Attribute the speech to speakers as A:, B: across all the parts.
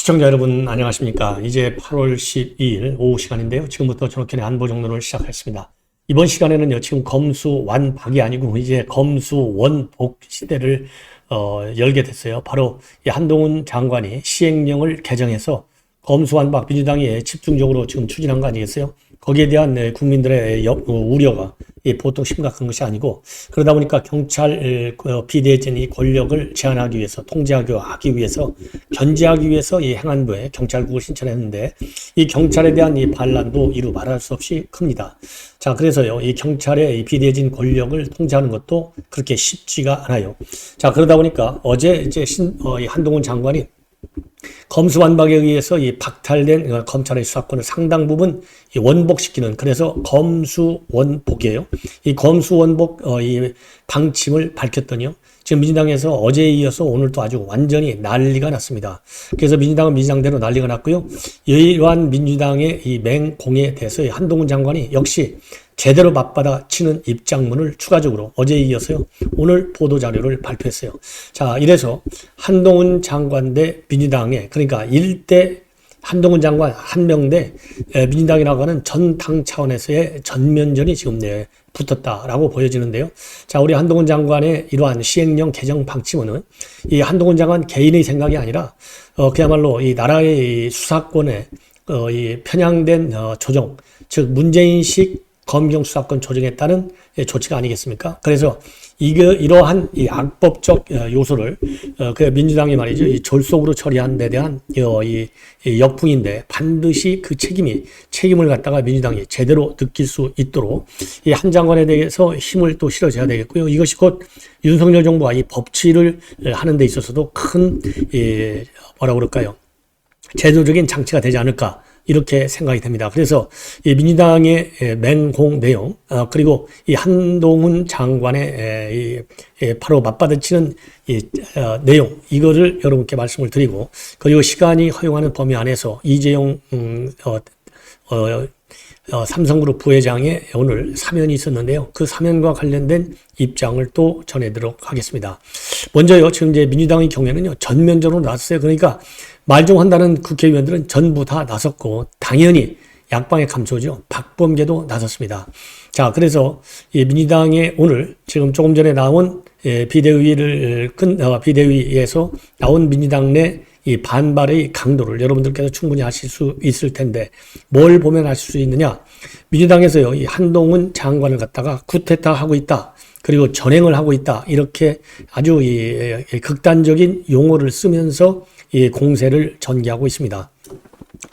A: 시청자 여러분 안녕하십니까. 이제 8월 12일 오후 시간인데요. 지금부터 전학견의 안보정론을 시작하겠습니다. 이번 시간에는요. 지금 검수완박이 아니고 이제 검수원복 시대를 열게 됐어요. 바로 이 한동훈 장관이 시행령을 개정해서 검수완박 민주당이 집중적으로 지금 추진한 거 아니겠어요? 거기에 대한 국민들의 우려가 보통 심각한 것이 아니고, 그러다 보니까 경찰 비대진이 권력을 제한하기 위해서, 통제하기 위해서, 견제하기 위해서 이 행안부에 경찰국을 신청했는데, 이 경찰에 대한 이 반란도 이루 말할 수 없이 큽니다. 자, 그래서요, 이 경찰의 이 비대진 권력을 통제하는 것도 그렇게 쉽지가 않아요. 자, 그러다 보니까 어제 이제 이 한동훈 장관이 검수완박에 의해서 이 박탈된 검찰의 수사권을 상당 부분 원복시키는, 그래서 검수원복이에요. 이 검수원복 이 방침을 밝혔더니요. 지금 민주당에서 어제에 이어서 오늘 또 아주 완전히 난리가 났습니다. 그래서 민주당은 민주당대로 난리가 났고요. 이러한 민주당의 이 맹공에 대해서 한동훈 장관이 역시 제대로 맞받아치는 입장문을 추가적으로 어제에 이어서요. 오늘 보도자료를 발표했어요. 자, 이래서 한동훈 장관 대 민주당의, 그러니까 1대 한동훈 장관 한 명 대 민주당이라고 하는 전 당 차원에서의 전면전이 지금 붙었다라고 보여지는데요. 자, 우리 한동훈 장관의 이러한 시행령 개정 방침은 이 한동훈 장관 개인의 생각이 아니라 그야말로 이 나라의 수사권에 이 편향된 조정, 즉 문재인식 검경 수사권 조정에 따른 조치가 아니겠습니까? 그래서 이러한 이 악법적 요소를 그 민주당이 말이죠, 이 졸속으로 처리한 데 대한 이 역풍인데, 반드시 그 책임을 갖다가 민주당이 제대로 느낄 수 있도록 이 한 장관에 대해서 힘을 또 실어줘야 되겠고요. 이것이 곧 윤석열 정부가 이 법치를 하는 데 있어서도 큰 뭐라 그럴까요? 제도적인 장치가 되지 않을까, 이렇게 생각이 됩니다. 그래서 이 민주당의 맹공 내용, 그리고 이 한동훈 장관의 바로 맞받아치는 내용, 이거를 여러분께 말씀을 드리고, 그리고 시간이 허용하는 범위 안에서 이재용 삼성그룹 부회장의 오늘 사면이 있었는데요. 그 사면과 관련된 입장을 또 전해드리도록 하겠습니다. 먼저요, 지금 이제 민주당의 경우에는요, 전면전으로 나섰어요. 그러니까 말종한다는 국회의원들은 전부 다 나섰고, 당연히 약방의 감초죠. 박범계도 나섰습니다. 자, 그래서 이 민주당의 오늘 지금 조금 전에 나온 비대위에서 나온 민주당 내 이 반발의 강도를 여러분들께서 충분히 아실 수 있을 텐데, 뭘 보면 아실 수 있느냐? 민주당에서요, 이 한동훈 장관을 갖다가 쿠데타하고 있다, 그리고 전행을 하고 있다, 이렇게 아주 극단적인 용어를 쓰면서 이 공세를 전개하고 있습니다.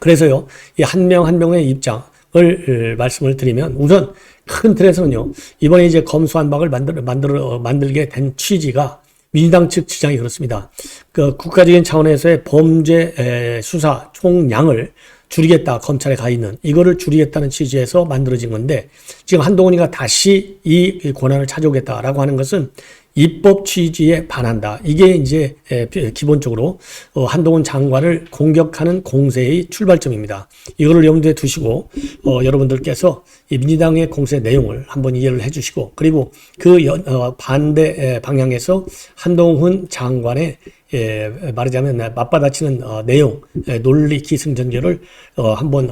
A: 그래서요, 이 한 명 한 명의 입장을 말씀을 드리면, 우선 큰 틀에서는요, 이번에 이제 검수완박을 만들게 된 취지가 민주당 측 주장이 그렇습니다. 그 국가적인 차원에서의 범죄 수사 총량을 줄이겠다, 검찰에 가 있는 이거를 줄이겠다는 취지에서 만들어진 건데, 지금 한동훈이가 다시 이 권한을 찾아오겠다라고 하는 것은 입법 취지에 반한다. 이게 이제 기본적으로 한동훈 장관을 공격하는 공세의 출발점입니다. 이거를 염두에 두시고 여러분들께서 이 민주당의 공세 내용을 한번 이해를 해주시고, 그리고 그 반대 방향에서 한동훈 장관의 말하자면 맞받아치는 내용, 논리 기승전결을 한번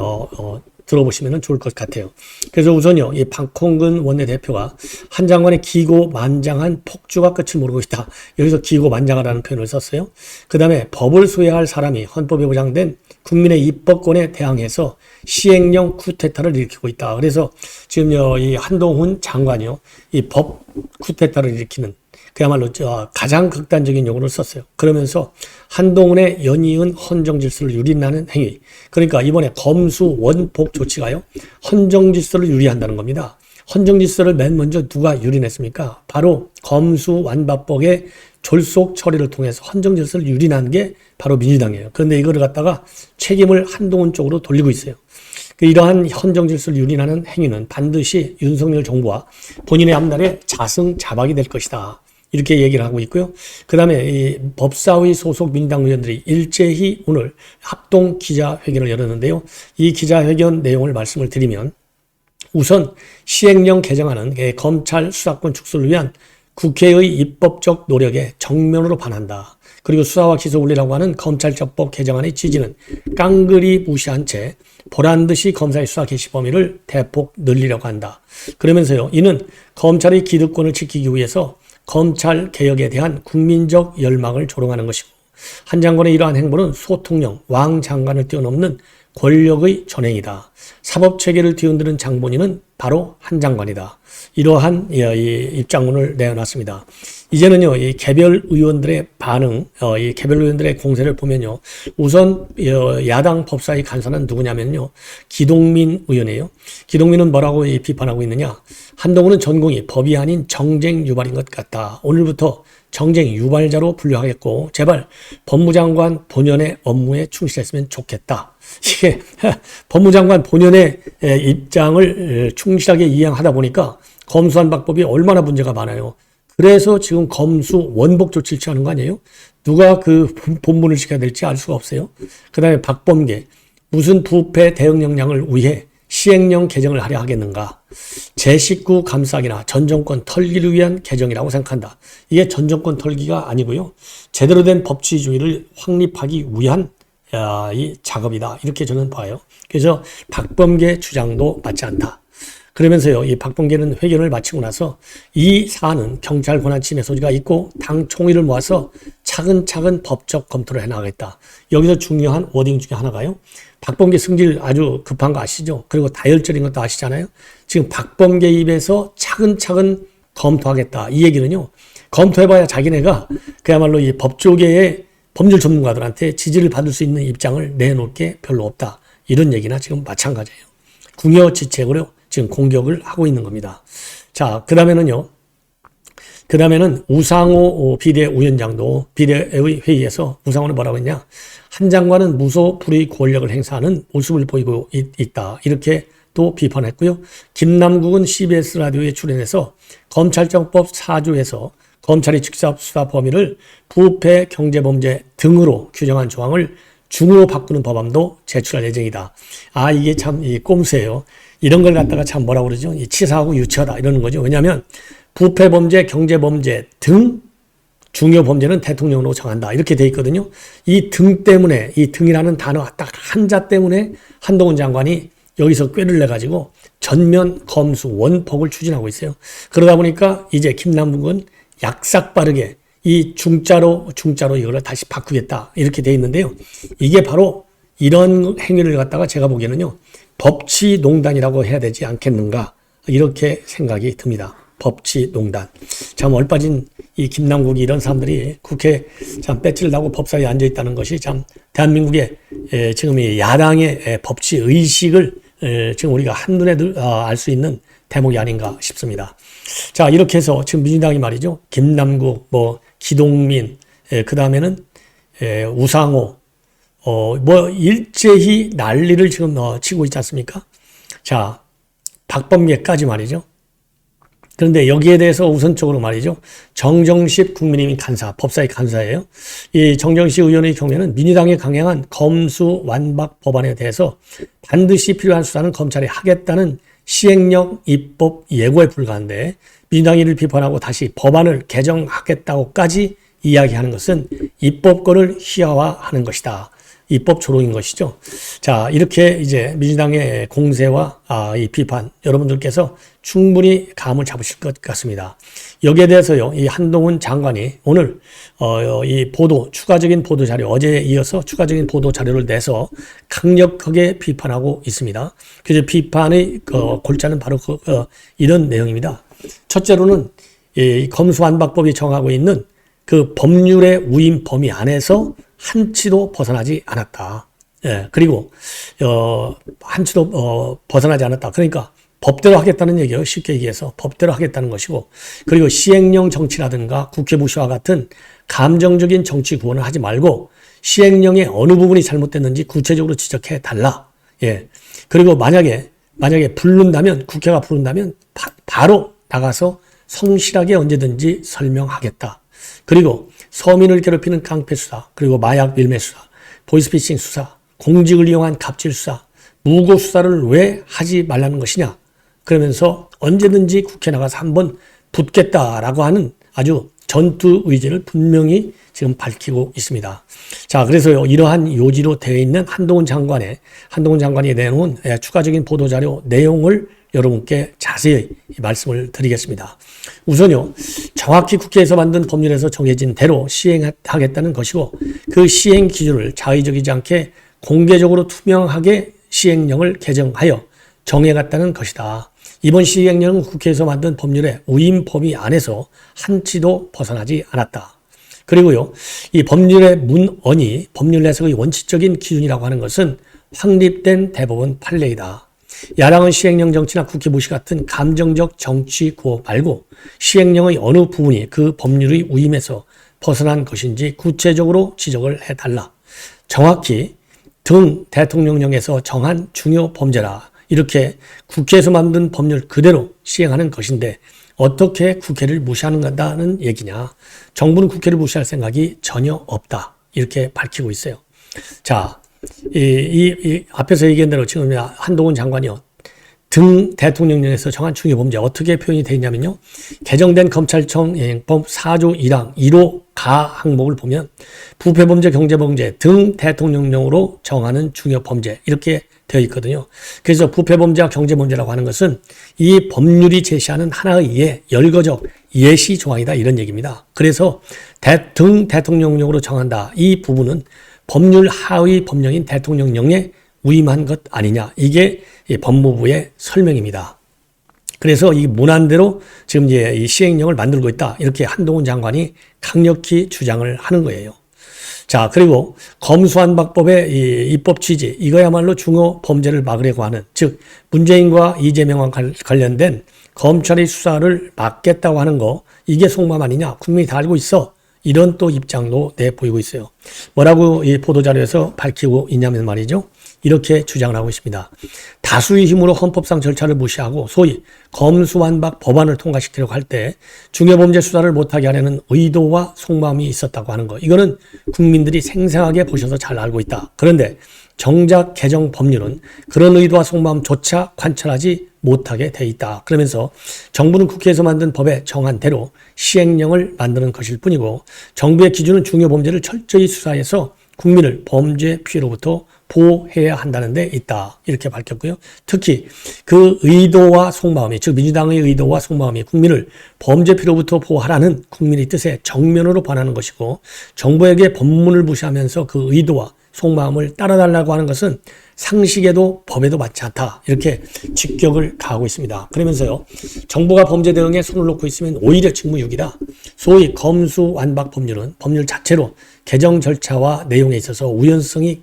A: 들어보시면 좋을 것 같아요. 그래서 우선요, 이 박홍근 원내대표가 한 장관의 기고만장한 폭주가 끝을 모르고 있다. 여기서 기고만장하라는 표현을 썼어요. 그 다음에 법을 수행할 사람이 헌법에 보장된 국민의 입법권에 대항해서 시행령 쿠데타를 일으키고 있다. 그래서 지금 이 한동훈 장관이요, 이 법 쿠데타를 일으키는 그야말로 가장 극단적인 용어를 썼어요. 그러면서 한동훈의 연이은 헌정질서를 유린하는 행위. 그러니까 이번에 검수원복 조치가요, 헌정질서를 유리한다는 겁니다. 헌정질서를 맨 먼저 누가 유린했습니까? 바로 검수완박법의 졸속 처리를 통해서 헌정질서를 유린한 게 바로 민주당이에요. 그런데 이거를 갖다가 책임을 한동훈 쪽으로 돌리고 있어요. 이러한 헌정질서를 유린하는 행위는 반드시 윤석열 정부와 본인의 앞날에 자승자박이 될 것이다, 이렇게 얘기를 하고 있고요. 그 다음에 이 법사위 소속 민주당 의원들이 일제히 오늘 합동 기자회견을 열었는데요. 이 기자회견 내용을 말씀을 드리면, 우선 시행령 개정안은 검찰 수사권 축소를 위한 국회의 입법적 노력에 정면으로 반한다. 그리고 수사와 기소 원리라고 하는 검찰청법 개정안의 취지는 깡그리 무시한 채 보란듯이 검사의 수사 개시 범위를 대폭 늘리려고 한다. 그러면서요, 이는 검찰의 기득권을 지키기 위해서 검찰 개혁에 대한 국민적 열망을 조롱하는 것이고, 한 장관의 이러한 행보는 소통령, 왕 장관을 뛰어넘는 권력의 전횡이다. 사법체계를 뒤흔드는 장본인은 바로 한 장관이다. 이러한 이 입장문을 내어놨습니다. 이제는요, 이 개별 의원들의 반응, 이 개별 의원들의 공세를 보면요, 우선 야당 법사위 간사는 누구냐면요, 기동민 의원이에요. 기동민은 뭐라고 비판하고 있느냐? 한동훈은 전공이 법이 아닌 정쟁 유발인 것 같다. 오늘부터 정쟁 유발자로 분류하겠고, 제발 법무장관 본연의 업무에 충실했으면 좋겠다. 이게 법무장관 본연의 입장을 충실하게 이행하다 보니까 검수완박법이 얼마나 문제가 많아요. 그래서 지금 검수 원복 조치를 취하는 거 아니에요? 누가 그 본분을 지켜야 될지 알 수가 없어요. 그 다음에 박범계, 무슨 부패 대응 역량을 위해 시행령 개정을 하려 하겠는가? 제19 감싸기나 전 정권 털기를 위한 개정이라고 생각한다. 이게 전 정권 털기가 아니고요, 제대로 된 법치주의를 확립하기 위한 이 작업이다. 이렇게 저는 봐요. 그래서 박범계 주장도 맞지 않다. 그러면서요, 이 박범계는 회견을 마치고 나서 이 사안은 경찰 권한 침해 소지가 있고 당 총의를 모아서 차근차근 법적 검토를 해나가겠다. 여기서 중요한 워딩 중에 하나가요, 박범계 승질 아주 급한 거 아시죠? 그리고 다혈질인 것도 아시잖아요. 지금 박범계 입에서 차근차근 검토하겠다. 이 얘기는요, 검토해봐야 자기네가 그야말로 이 법조계의 법률 전문가들한테 지지를 받을 수 있는 입장을 내놓을 게 별로 없다. 이런 얘기나 지금 마찬가지예요. 궁여지책으로 지금 공격을 하고 있는 겁니다. 자, 그 다음에는 우상호 비대위원장도 비대의 회의에서 우상호는 뭐라고 했냐? 한 장관은 무소 불의 권력을 행사하는 모습을 보이고 있다. 이렇게 또 비판했고요. 김남국은 CBS 라디오에 출연해서 검찰청법 4조에서 검찰이 직접 수사 범위를 부패, 경제범죄 등으로 규정한 조항을 중으로 바꾸는 법안도 제출할 예정이다. 아, 이게 참 이 꼼수예요. 이런 걸 갖다가 참 뭐라고 그러죠? 이 치사하고 유치하다 이러는 거죠. 왜냐하면 부패범죄, 경제범죄 등 중요 범죄는 대통령으로 정한다. 이렇게 돼 있거든요. 이 등 때문에, 이 등이라는 단어 딱 한자 때문에 한동훈 장관이 여기서 꾀를 내가지고 전면 검수 원폭을 추진하고 있어요. 그러다 보니까 이제 김남국은 약삭빠르게 이 중자로 이거를 다시 바꾸겠다. 이렇게 돼 있는데요. 이게 바로 이런 행위를 갖다가 제가 보기에는요, 법치농단이라고 해야 되지 않겠는가. 이렇게 생각이 듭니다. 법치농단. 참 얼빠진 이 김남국이 이런 사람들이 국회 참 배지를 달고 법사위에 앉아 있다는 것이 참 대한민국의 지금 이 야당의 법치 의식을 지금 우리가 한눈에 알 수 있는 대목이 아닌가 싶습니다. 자, 이렇게 해서 지금 민주당이 말이죠, 김남국, 기동민, 그 다음에는 우상호, 일제히 난리를 지금 치고 있지 않습니까? 자, 박범계까지 말이죠. 그런데 여기에 대해서 우선적으로 말이죠, 정정식 국민의힘 간사, 법사위 간사예요. 이 정정식 의원의 경우에는 민주당이 강행한 검수 완박 법안에 대해서 반드시 필요한 수사는 검찰이 하겠다는 시행령 입법 예고에 불과한데, 민주당이 이를 비판하고 다시 법안을 개정하겠다고까지 이야기하는 것은 입법권을 희화화하는 것이다. 입법 조롱인 것이죠. 자, 이렇게 이제 민주당의 공세와 이 비판, 여러분들께서 충분히 감을 잡으실 것 같습니다. 여기에 대해서요, 이 한동훈 장관이 오늘 이 추가적인 보도 자료, 어제에 이어서 추가적인 보도 자료를 내서 강력하게 비판하고 있습니다. 그래서 비판의 골자는 바로 이런 내용입니다. 첫째로는 이 검수완박법이 정하고 있는 그 법률의 우임 범위 안에서 한치도 벗어나지 않았다. 예, 그리고 한치도 벗어나지 않았다. 그러니까 법대로 하겠다는 얘기예요. 쉽게 얘기해서 법대로 하겠다는 것이고, 그리고 시행령 정치라든가 국회 무시와 같은 감정적인 정치 구원을 하지 말고 시행령의 어느 부분이 잘못됐는지 구체적으로 지적해 달라. 예, 그리고 만약에 부른다면, 국회가 부른다면 바로 나가서 성실하게 언제든지 설명하겠다. 그리고 서민을 괴롭히는 깡패 수사, 그리고 마약 밀매 수사, 보이스피싱 수사, 공직을 이용한 갑질 수사, 무고 수사를 왜 하지 말라는 것이냐. 그러면서 언제든지 국회 나가서 한번 붙겠다라고 하는 아주 전투 의지를 분명히 지금 밝히고 있습니다. 자, 그래서요, 이러한 요지로 되어 있는 한동훈 장관이 내놓은 추가적인 보도자료 내용을 여러분께 자세히 말씀을 드리겠습니다. 우선요, 정확히 국회에서 만든 법률에서 정해진 대로 시행하겠다는 것이고, 그 시행 기준을 자의적이지 않게 공개적으로 투명하게 시행령을 개정하여 정해갔다는 것이다. 이번 시행령은 국회에서 만든 법률의 우임 범위 안에서 한치도 벗어나지 않았다. 그리고요, 이 법률의 문언이 법률 해석의 원칙적인 기준이라고 하는 것은 확립된 대법원 판례이다. 야당은 시행령 정치나 국회 무시 같은 감정적 정치 구호 말고 시행령의 어느 부분이 그 법률의 우임에서 벗어난 것인지 구체적으로 지적을 해달라. 정확히 등 대통령령에서 정한 중요 범죄라. 이렇게 국회에서 만든 법률 그대로 시행하는 것인데 어떻게 국회를 무시하는다는 얘기냐. 정부는 국회를 무시할 생각이 전혀 없다. 이렇게 밝히고 있어요. 자, 앞에서 얘기한 대로 지금 한동훈 장관이요. 등 대통령령에서 정한 중요 범죄 어떻게 표현이 되어 있냐면요. 개정된 검찰청 행법 4조 1항 1호 가 항목을 보면 부패범죄, 경제범죄 등 대통령령으로 정하는 중요 범죄 이렇게 되어 있거든요. 그래서 부패범죄와 경제범죄라고 하는 것은 이 법률이 제시하는 하나의 열거적 예시 조항이다 이런 얘기입니다. 그래서 등 대통령령으로 정한다. 이 부분은 법률 하의 법령인 대통령령에 위임한 것 아니냐. 이게 법무부의 설명입니다. 그래서 이 문안대로 지금 이제 이 시행령을 만들고 있다. 이렇게 한동훈 장관이 강력히 주장을 하는 거예요. 자, 그리고 검수완박법의 이 입법 취지, 이거야말로 중요 범죄를 막으려고 하는, 즉 문재인과 이재명과 관련된 검찰의 수사를 막겠다고 하는 거, 이게 속마음 아니냐? 국민이 다 알고 있어. 이런 또 입장도 내보이고 있어요. 뭐라고 이 보도자료에서 밝히고 있냐면 말이죠. 이렇게 주장을 하고 있습니다. 다수의 힘으로 헌법상 절차를 무시하고 소위 검수완박 법안을 통과시키려고 할 때 중요범죄 수사를 못하게 하려는 의도와 속마음이 있었다고 하는 거. 이거는 국민들이 생생하게 보셔서 잘 알고 있다. 그런데 정작 개정 법률은 그런 의도와 속마음조차 관찰하지 못하게 돼 있다. 그러면서 정부는 국회에서 만든 법에 정한 대로 시행령을 만드는 것일 뿐이고 정부의 기준은 중요 범죄를 철저히 수사해서 국민을 범죄 피해로부터 보호해야 한다는 데 있다. 이렇게 밝혔고요. 특히 그 의도와 속마음이, 즉 민주당의 의도와 속마음이 국민을 범죄 피해로부터 보호하라는 국민의 뜻에 정면으로 반하는 것이고 정부에게 법문을 무시하면서 그 의도와 속마음을 따라달라고 하는 것은 상식에도 법에도 맞지 않다. 이렇게 직격을 가하고 있습니다. 그러면서요. 정부가 범죄 대응에 손을 놓고 있으면 오히려 직무유기다. 소위 검수완박 법률은 법률 자체로 개정 절차와 내용에 있어서 우연성이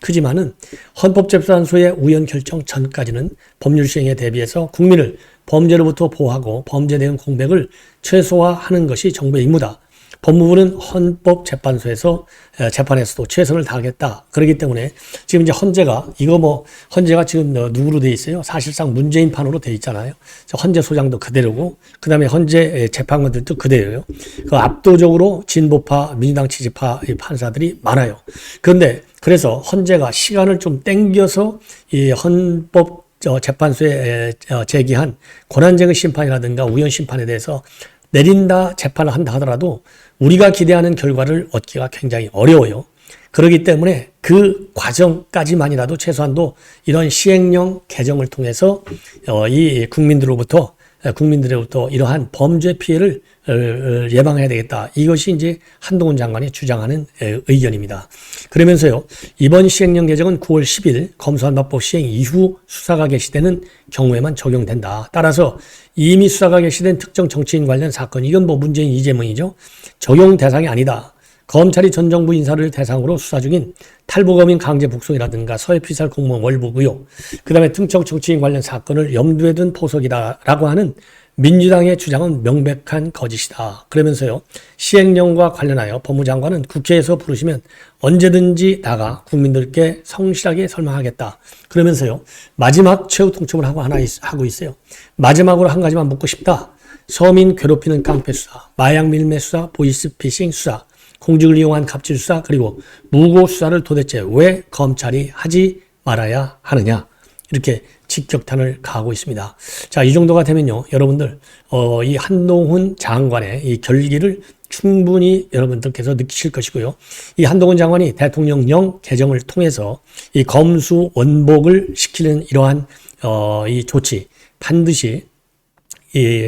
A: 크지만은 헌법재판소의 우연 결정 전까지는 법률 시행에 대비해서 국민을 범죄로부터 보호하고 범죄 대응 공백을 최소화하는 것이 정부의 임무다. 법무부는 헌법재판소에서 재판에서도 최선을 다하겠다. 그렇기 때문에 지금 이제 헌재가 지금 누구로 돼 있어요? 사실상 문재인 판으로 돼 있잖아요. 헌재 소장도 그대로고, 그 다음에 헌재 재판관들도 그대로예요. 그 압도적으로 진보파, 민주당 지지파 판사들이 많아요. 그런데 그래서 헌재가 시간을 좀 땡겨서 이 헌법 재판소에 제기한 권한쟁의 심판이라든가 우연 심판에 대해서 내린다 재판을 한다 하더라도 우리가 기대하는 결과를 얻기가 굉장히 어려워요. 그렇기 때문에 그 과정까지만이라도 최소한도 이런 시행령 개정을 통해서 이 국민들로부터 이러한 범죄 피해를 예방해야 되겠다. 이것이 이제 한동훈 장관이 주장하는 의견입니다. 그러면서요, 이번 시행령 개정은 9월 10일 검수완박법 시행 이후 수사가 개시되는 경우에만 적용된다. 따라서 이미 수사가 개시된 특정 정치인 관련 사건, 이건 문재인, 이재명이죠. 적용 대상이 아니다. 검찰이 전 정부 인사를 대상으로 수사 중인 탈북어민 강제 북송이라든가 서해피살 공무원 월북 의혹, 그 다음에 특정 정치인 관련 사건을 염두에 둔 포석이다라고 하는 민주당의 주장은 명백한 거짓이다. 그러면서요, 시행령과 관련하여 법무장관은 국회에서 부르시면 언제든지 나가 국민들께 성실하게 설명하겠다. 그러면서요, 마지막 최후 통첩을 하고 있어요. 마지막으로 한 가지만 묻고 싶다. 서민 괴롭히는 깡패 수사, 마약 밀매 수사, 보이스피싱 수사, 공직을 이용한 갑질 수사, 그리고 무고 수사를 도대체 왜 검찰이 하지 말아야 하느냐. 이렇게 직격탄을 가하고 있습니다. 자, 이 정도가 되면요, 여러분들 이 한동훈 장관의 이 결기를 충분히 여러분들께서 느끼실 것이고요. 이 한동훈 장관이 대통령령 개정을 통해서 이 검수 원복을 시키는 이러한 이 조치 반드시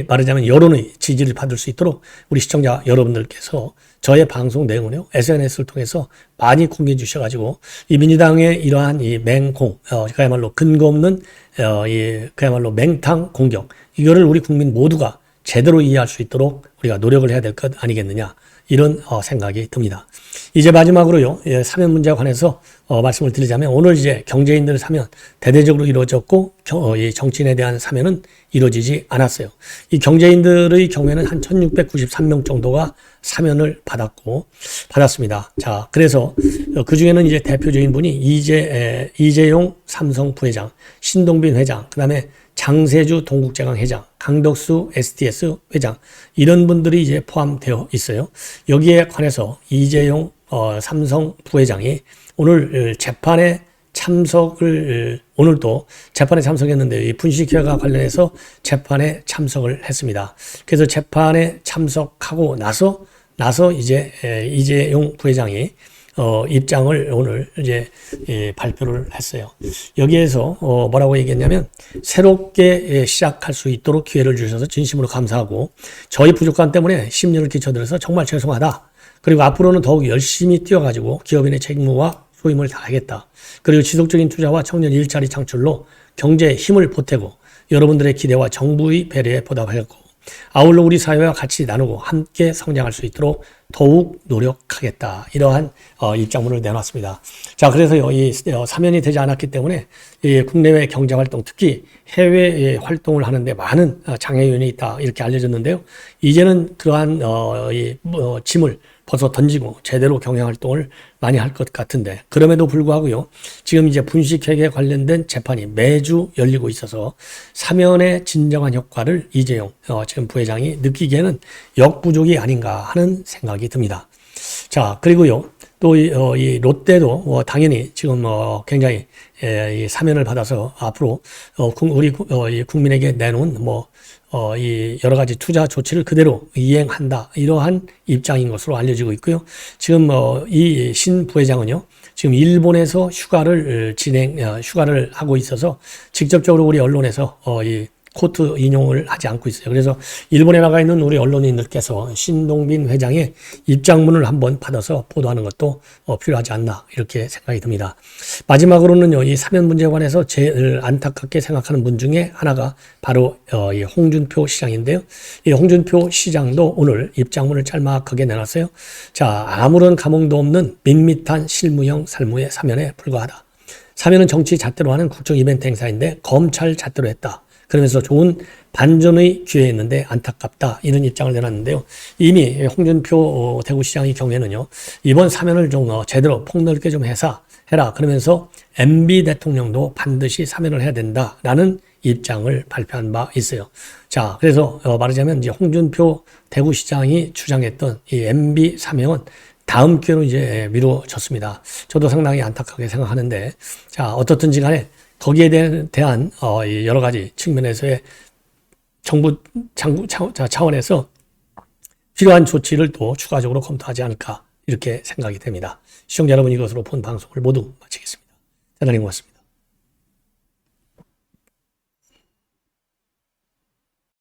A: 말하자면 여론의 지지를 받을 수 있도록 우리 시청자 여러분들께서 저의 방송 내용을요, SNS를 통해서 많이 공유해 주셔가지고, 이 민주당의 이러한 이 맹공, 그야말로 근거 없는, 그야말로 맹탕 공격, 이거를 우리 국민 모두가 제대로 이해할 수 있도록 우리가 노력을 해야 될 것 아니겠느냐, 이런 생각이 듭니다. 이제 마지막으로요, 사면 문제에 관해서 말씀을 드리자면, 오늘 이제 경제인들 사면 대대적으로 이루어졌고, 이 정치인에 대한 사면은 이루어지지 않았어요. 이 경제인들의 경우에는 한 1693명 정도가 사면을 받았습니다. 자, 그래서 그 중에는 이제 대표적인 분이 이재용 삼성 부회장, 신동빈 회장, 그 다음에 장세주 동국제강 회장, 강덕수 SDS 회장, 이런 분들이 이제 포함되어 있어요. 여기에 관해서 이재용 삼성 부회장이 오늘 재판에 오늘도 재판에 참석했는데, 이 분식회가 관련해서 재판에 참석을 했습니다. 그래서 재판에 참석하고 나서 이제 이재용 부회장이 입장을 오늘 이제 발표를 했어요. 여기에서 뭐라고 얘기했냐면, 새롭게 시작할 수 있도록 기회를 주셔서 진심으로 감사하고, 저희 부족함 때문에 심려를 끼쳐드려서 정말 죄송하다. 그리고 앞으로는 더욱 열심히 뛰어가지고 기업인의 책무와 소임을 다하겠다. 그리고 지속적인 투자와 청년 일자리 창출로 경제에 힘을 보태고 여러분들의 기대와 정부의 배려에 보답하겠고, 아울러 우리 사회와 같이 나누고 함께 성장할 수 있도록 더욱 노력하겠다. 이러한 입장문을 내놨습니다. 자, 그래서 이 사면이 되지 않았기 때문에 이 국내외 경제활동, 특히 해외 활동을 하는데 많은 장애 요인이 있다, 이렇게 알려졌는데요. 이제는 그러한 짐을 벗어 던지고 제대로 경영활동을 많이 할 것 같은데, 그럼에도 불구하고요, 지금 이제 분식회계 관련된 재판이 매주 열리고 있어서 사면의 진정한 효과를 이재용 지금 부회장이 느끼기에는 역부족이 아닌가 하는 생각이 듭니다. 자, 그리고요, 또 이 롯데도 당연히 지금 굉장히 이 사면을 받아서 앞으로 우리 국민에게 내놓은 이 여러 가지 투자 조치를 그대로 이행한다, 이러한 입장인 것으로 알려지고 있고요. 지금 이 신 부회장은요, 지금 일본에서 휴가를 하고 있어서 직접적으로 우리 언론에서 이 코트 인용을 하지 않고 있어요. 그래서 일본에 나가 있는 우리 언론인들께서 신동빈 회장의 입장문을 한번 받아서 보도하는 것도 필요하지 않나, 이렇게 생각이 듭니다. 마지막으로는요, 이 사면 문제에 관해서 제일 안타깝게 생각하는 분 중에 하나가 바로 이 홍준표 시장인데요. 이 홍준표 시장도 오늘 입장문을 짤막하게 내놨어요. 자, 아무런 감흥도 없는 밋밋한 실무형 살무의 사면에 불과하다. 사면은 정치 잣대로 하는 국정 이벤트 행사인데 검찰 잣대로 했다. 그러면서 좋은 반전의 기회였는데 안타깝다, 이런 입장을 내놨는데요. 이미 홍준표 대구시장의 경우에는요, 이번 사면을 좀 제대로 폭넓게 좀 해라, 그러면서 MB 대통령도 반드시 사면을 해야 된다라는 입장을 발표한 바 있어요. 자, 그래서 말하자면 이제 홍준표 대구시장이 주장했던 이 MB 사면은 다음 기회로 이제 미뤄졌습니다. 저도 상당히 안타깝게 생각하는데, 자, 어떻든지 간에 거기에 대한 여러 가지 측면에서의 정부 차원에서 필요한 조치를 또 추가적으로 검토하지 않을까, 이렇게 생각이 됩니다. 시청자 여러분, 이것으로 본 방송을 모두 마치겠습니다. 대단히 고맙습니다.